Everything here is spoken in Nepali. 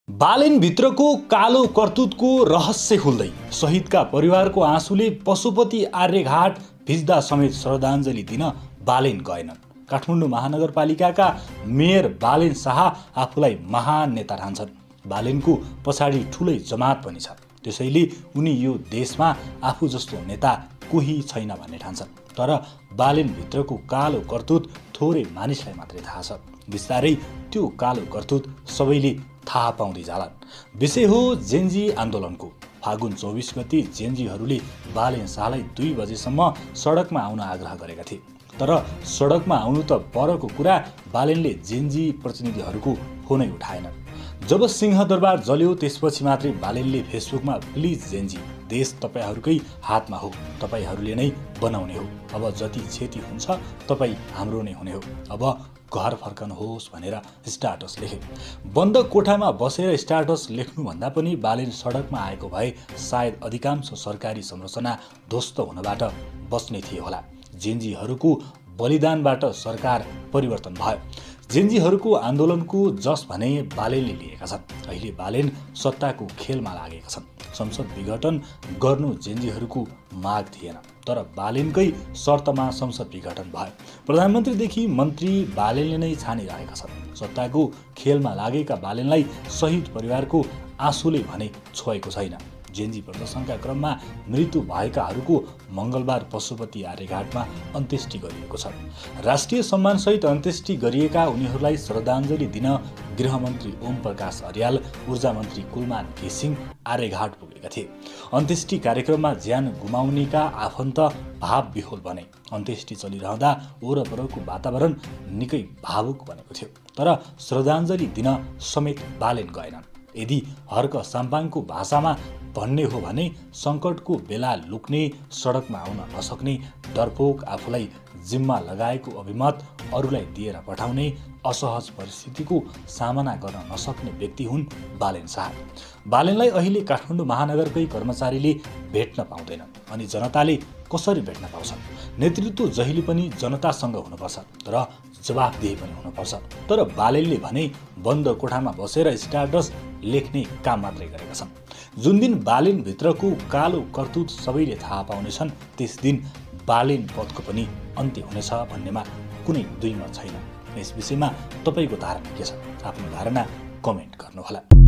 बालेन भित्रको कालो करतुतको रहस्य खुल्दै शहीदका परिवारको आँसुले पशुपति आर्यघाट भिज्दा समेत श्रद्धाञ्जली दिन बालेन गएनन्। काठमाडौँ महानगरपालिकाका मेयर बालेन शाह आफूलाई महान नेता ठान्छन्। बालेनको पछाडि ठुलै जमात पनि छ, त्यसैले उनी यो देशमा आफू जस्तो नेता कोही छैन भन्ने ठान्छन्। तर बालेन भित्रको कालो करतुत थोरै मानिसलाई मात्रै थाहा छ। बिस्तारै त्यो कालो करतुत सबैले थाहा पाउँदै जालान्। विषय हो जेनजी आन्दोलनको। फागुन 24 गते जेनजीहरूले बालेन शाहलाई 2 बजेसम्म सडकमा आउन आग्रह गरेका थिए। तर सडकमा आउनु त परको कुरा, बालेनले जेनजी प्रतिनिधिहरूको फोनै उठाएनन्। जब सिंहदरबार जल्यो त्यसपछि मात्रै बालेनले फेसबुकमा प्लिज जेनजी, देश तपाईहरूकै हातमा हो, तपाईहरूले नै बनाउने हो, अब जति क्षति हुन्छ तपाईँ हाम्रो नै हुने हो, अब घर फर्कनुहोस् भनेर स्ट्याटस लेखे। बन्द कोठामा बसेर स्ट्याटस लेख्नुभन्दा पनि बालेन सडकमा आएको भए सायद अधिकांश सरकारी संरचना ध्वस्त हुनबाट बच्ने थिए होला। जेनजीहरूको बलिदानबाट सरकार परिवर्तन भयो। जेनजीहरूको आन्दोलनको जस भने बालेनले लिएका छन्। अहिले बालेन सत्ताको खेलमा लागेका छन्। संसद विघटन गर्नु जेनजीहरूको माग थिएन, तर बालेनकै शर्तमा संसद विघटन भयो। प्रधानमन्त्रीदेखि मन्त्री बालेनले नै छानिरहेका छन्। सत्ताको खेलमा लागेका बालेनलाई शहीद परिवारको आँसुले भने छोएको छैन। जेनजी प्रदर्शनका क्रममा मृत्यु भएकाहरूको मङ्गलबार पशुपति आर्यघाटमा अन्त्येष्टि गरिएको छ। राष्ट्रिय सम्मानसहित अन्त्येष्टि गरिएका उनीहरूलाई श्रद्धाञ्जली दिन गृहमन्त्री ओम प्रकाश अर्याल, ऊर्जा मन्त्री कुलमान घिसिङ आर्यघाट पुगेका थिए। अन्त्येष्टि कार्यक्रममा ज्यान गुमाउनेका आफन्त भावविह्वल बने। अन्त्येष्टि चलिरहँदा वरपरको वातावरण निकै भावुक बनेको थियो। तर श्रद्धाञ्जली दिन समेत बालेन गएनन्। यदि हर्क साम्पाङको भाषामा भन्ने हो भने सङ्कटको बेला लुक्ने, सडकमा आउन नसक्ने, डरपोक आफूलाई जिम्मा लगाएको अभिमत अरूलाई दिएर पठाउने, असहज परिस्थितिको सामना गर्न नसक्ने व्यक्ति हुन् बालेन शाह। बालेनलाई अहिले काठमाडौँ महानगरकै कर्मचारीले भेट्न पाउँदैनन्, अनि जनताले कसरी भेट्न पाउँछन्? नेतृत्व जहिले पनि जनतासँग हुनुपर्छ, तर जवाफदेही पनि हुनुपर्छ। तर बालेनले भने बन्द कोठामा बसेर स्ट्याटस लेख्ने काम मात्रै गरेका छन्। जुन दिन बालेन भित्रको कालो करतुत सबैले थाहा पाउनेछन्, त्यस दिन बालेन पदको पनि अन्त्य हुनेछ भन्नेमा कुनै दुई मत छैन। यस विषयमा तपाईँको धारणा के छ? आफ्नो धारणा कमेन्ट गर्नुहोला।